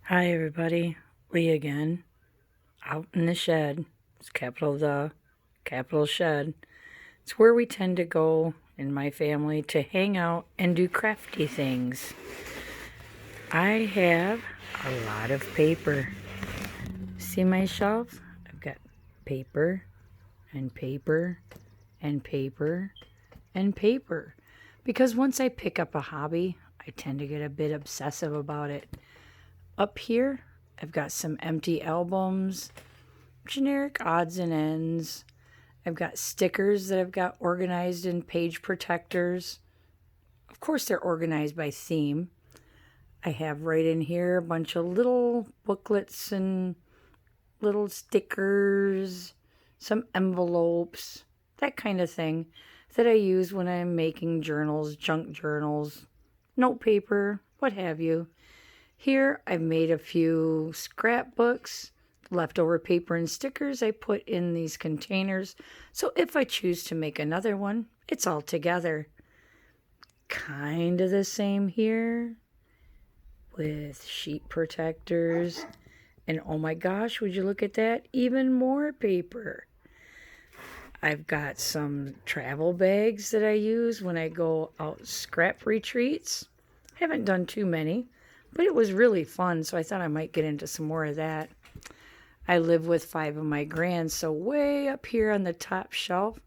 Hi everybody, Lee again, out in the shed. It's capital shed. It's where we tend to go in my family to hang out and do crafty things. I have a lot of paper. See my shelf? I've got paper and paper and paper and paper. Because once I pick up a hobby, I tend to get a bit obsessive about it. Up here, I've got some empty albums, generic odds and ends. I've got stickers that I've got organized in page protectors. Of course, they're organized by theme. I have right in here a bunch of little booklets and little stickers, some envelopes, that kind of thing that I use when I'm making journals, junk journals, note paper, what have you. Here I've made a few scrapbooks, leftover paper and stickers I put in these containers, so if I choose to make another one, it's all together. Kind of the same here with sheet protectors. And oh my gosh, would you look at that? Even more paper. I've got some travel bags that I use when I go out scrap retreats. Haven't done too many, but it was really fun, so I thought I might get into some more of that. I live with 5 of my grands, so way up here on the top shelf,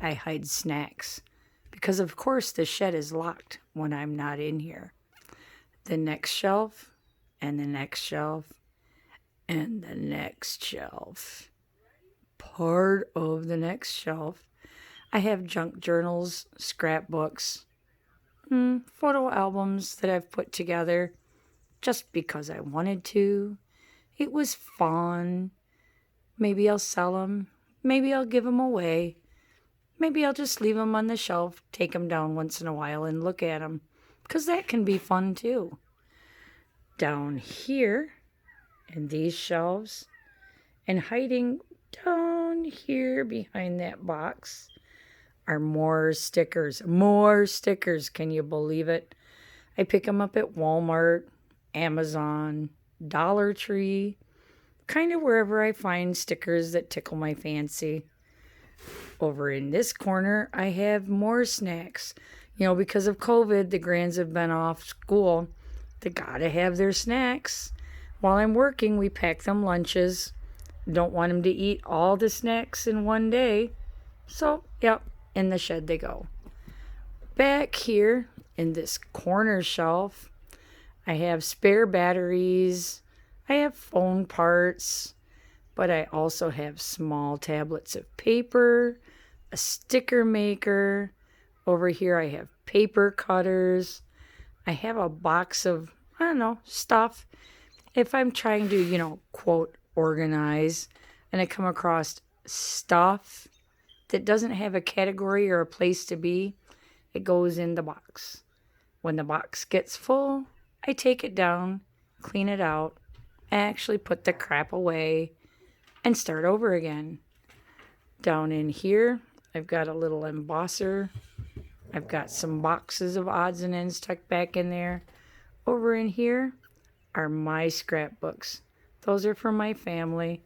I hide snacks. Because of course the shed is locked when I'm not in here. The next shelf, and the next shelf, and the next shelf. Part of the next shelf, I have junk journals, scrapbooks, photo albums that I've put together just because I wanted to. It was fun. Maybe I'll sell them. Maybe I'll give them away. Maybe I'll just leave them on the shelf, take them down once in a while and look at them, because that can be fun too. Down here in these shelves and hiding down here behind that box are more stickers. More stickers, can you believe it? I pick them up at Walmart, Amazon, Dollar Tree, kind of wherever I find stickers that tickle my fancy. Over in this corner, I have more snacks. Because of COVID, the grands have been off school. They gotta have their snacks. While I'm working, we pack them lunches. Don't want them to eat all the snacks in one day. So, yep, in the shed they go. Back here in this corner shelf, I have spare batteries, I have phone parts, but I also have small tablets of paper, a sticker maker. Over here I have paper cutters. I have a box of, stuff. If I'm trying to, quote, organize, and I come across stuff that doesn't have a category or a place to be, it goes in the box. When the box gets full, I take it down, clean it out, actually put the crap away, and start over again. Down in here, I've got a little embosser. I've got some boxes of odds and ends tucked back in there. Over in here are my scrapbooks. Those are for my family.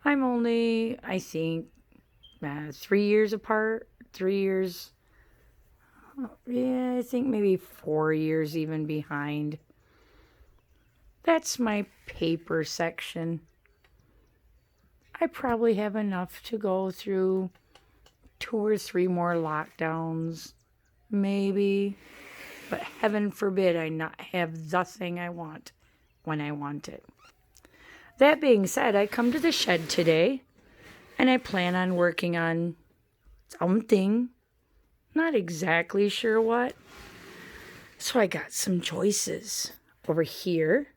I'm only, I think, 3 years apart. 3 years. Yeah, I think maybe 4 years even behind. That's my paper section. I probably have enough to go through 2 or 3 more lockdowns. Maybe. But heaven forbid I not have the thing I want when I want it. That being said, I come to the shed today and I plan on working on something. Not exactly sure what. So I got some choices. Over here,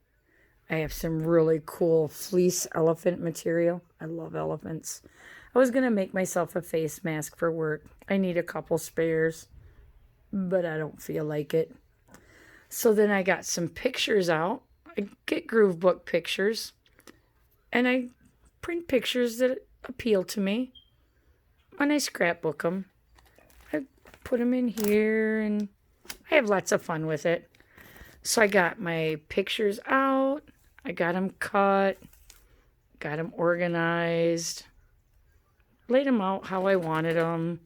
I have some really cool fleece elephant material. I love elephants. I was going to make myself a face mask for work. I need a couple spares, but I don't feel like it. So then I got some pictures out. I get Groovebook pictures, and I print pictures that appeal to me. When I scrapbook them, I put them in here, and I have lots of fun with it. So I got my pictures out. I got them cut, got them organized, laid them out how I wanted them.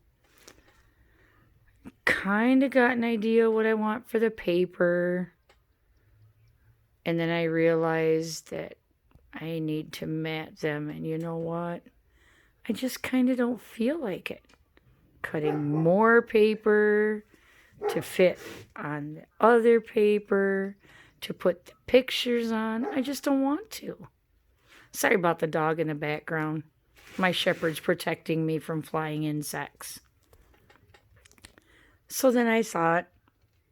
Kind of got an idea what I want for the paper. And then I realized that I need to mat them. And you know what? I just kind of don't feel like it. Cutting more paper to fit on the other paper, to put the pictures on. I just don't want to. Sorry about the dog in the background. My shepherd's protecting me from flying insects. So then I thought,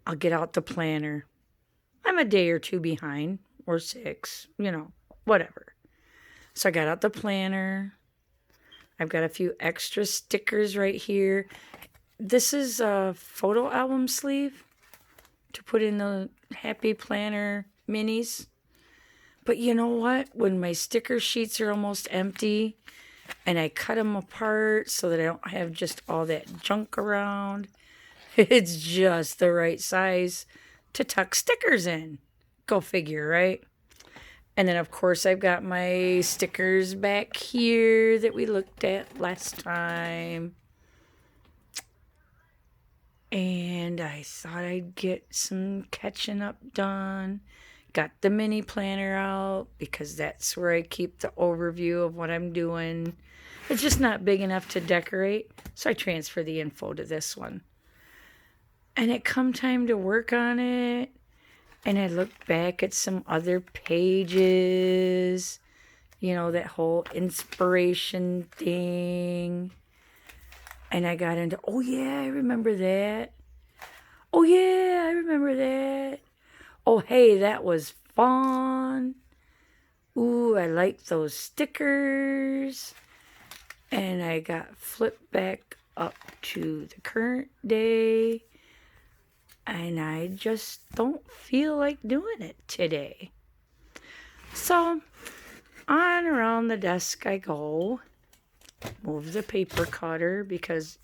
I'll get out the planner. I'm a day or two behind, or 6, whatever. So I got out the planner. I've got a few extra stickers right here. This is a photo album sleeve to put in the Happy Planner minis. But you know what? When my sticker sheets are almost empty and I cut them apart so that I don't have just all that junk around, it's just the right size to tuck stickers in. Go figure, right? And then, of course, I've got my stickers back here that we looked at last time. And I thought I'd get some catching up done. Got the mini planner out because that's where I keep the overview of what I'm doing. It's just not big enough to decorate, so I transfer the info to this one. And it come time to work on it, and I looked back at some other pages, that whole inspiration thing. And I got into, oh yeah, I remember that. Oh yeah, I remember that. Oh hey, that was fun. Ooh, I like those stickers. And I got flipped back up to the current day. And I just don't feel like doing it today. So, on around the desk I go. Move the paper cutter because,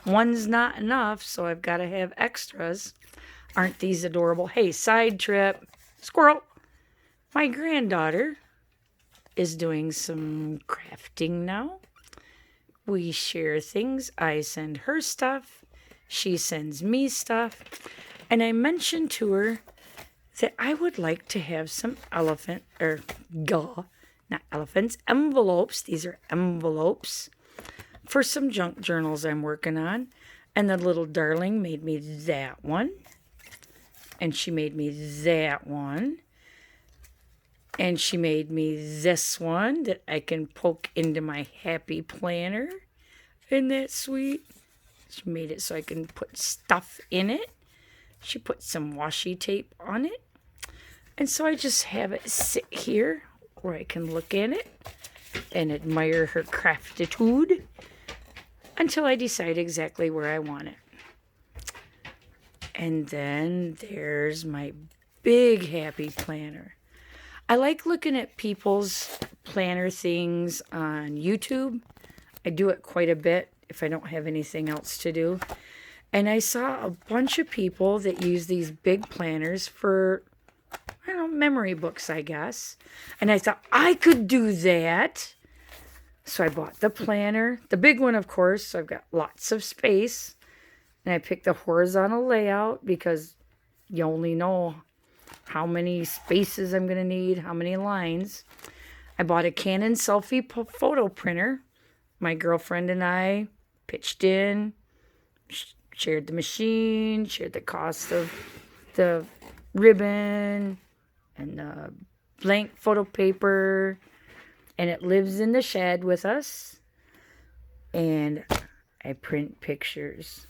one's not enough, so I've got to have extras. Aren't these adorable? Hey, side trip. Squirrel. My granddaughter is doing some crafting now. We share things. I send her stuff. She sends me stuff. And I mentioned to her that I would like to have some envelopes. These are envelopes for some junk journals I'm working on. And the little darling made me that one. And she made me that one. And she made me this one that I can poke into my Happy Planner. Isn't that sweet? She made it so I can put stuff in it. She put some washi tape on it. And so I just have it sit here where I can look in it and admire her craftitude until I decide exactly where I want it. And then there's my big Happy Planner. I like looking at people's planner things on YouTube. I do it quite a bit if I don't have anything else to do. And I saw a bunch of people that use these big planners for, memory books, I guess. And I thought I could do that. So I bought the planner, the big one, of course. So I've got lots of space. And I picked the horizontal layout because you only know how many spaces I'm going to need, how many lines. I bought a Canon selfie photo printer. My girlfriend and I pitched in, shared the machine, shared the cost of the ribbon and the blank photo paper. And it lives in the shed with us. And I print pictures.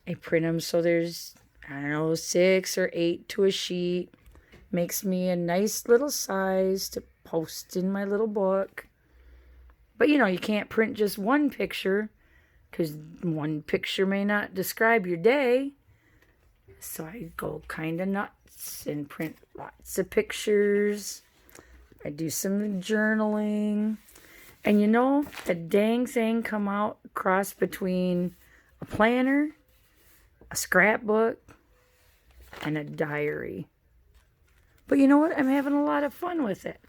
I print them so there's, 6 or 8 to a sheet. Makes me a nice little size to post in my little book. But you can't print just one picture because one picture may not describe your day. So I go kind of nuts and print lots of pictures. I do some journaling. And the dang thing come out cross between a planner, a scrapbook, and a diary. But you know what? I'm having a lot of fun with it.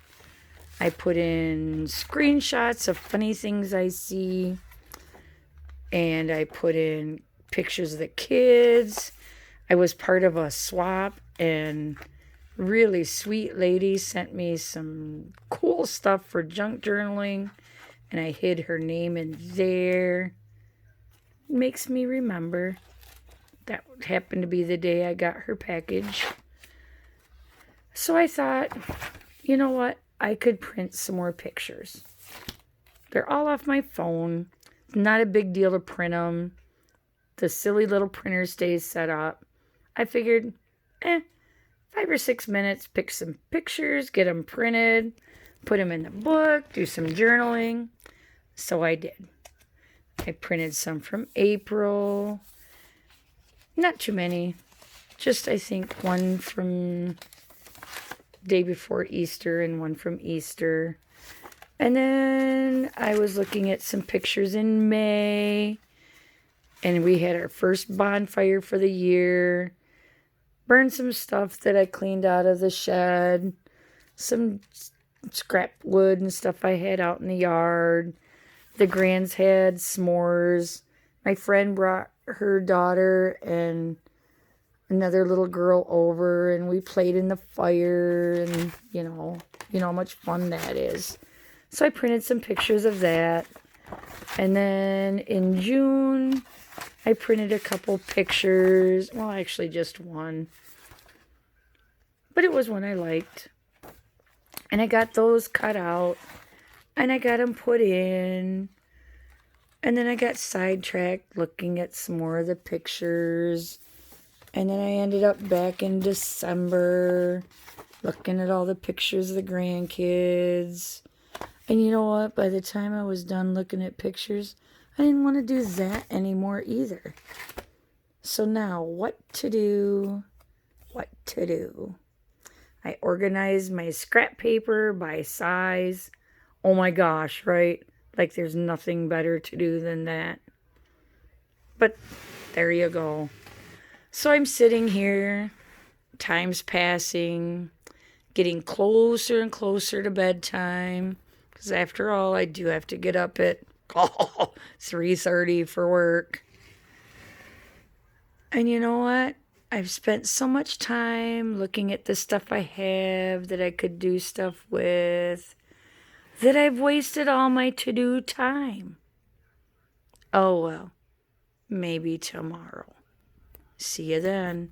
I put in screenshots of funny things I see, and I put in pictures of the kids. I was part of a swap, and really sweet lady sent me some cool stuff for junk journaling, and I hid her name in there. It makes me remember that happened to be the day I got her package. So I thought, you know what? I could print some more pictures. They're all off my phone. Not a big deal to print them. The silly little printer stays set up. I figured, 5 or 6 minutes, pick some pictures, get them printed, put them in the book, do some journaling. So I did. I printed some from April. Not too many. Just, I think, one from day before Easter and one from Easter. And then I was looking at some pictures in May. And we had our first bonfire for the year. Burned some stuff that I cleaned out of the shed. Some scrap wood and stuff I had out in the yard. The grands had s'mores. My friend brought her daughter and another little girl over, and we played in the fire, and you know how much fun that is. So I printed some pictures of that. And then in June, I printed a couple pictures. Well, actually just one. But it was one I liked. And I got those cut out. And I got them put in. And then I got sidetracked looking at some more of the pictures. And then I ended up back in December looking at all the pictures of the grandkids. And you know what? By the time I was done looking at pictures, I didn't want to do that anymore either. So now, what to do? What to do? I organized my scrap paper by size. Oh my gosh, right? Like there's nothing better to do than that. But there you go. So I'm sitting here, time's passing, getting closer and closer to bedtime. Because after all, I do have to get up at 3:30 for work. And you know what? I've spent so much time looking at the stuff I have that I could do stuff with that I've wasted all my to-do time. Oh well, maybe tomorrow. See you then.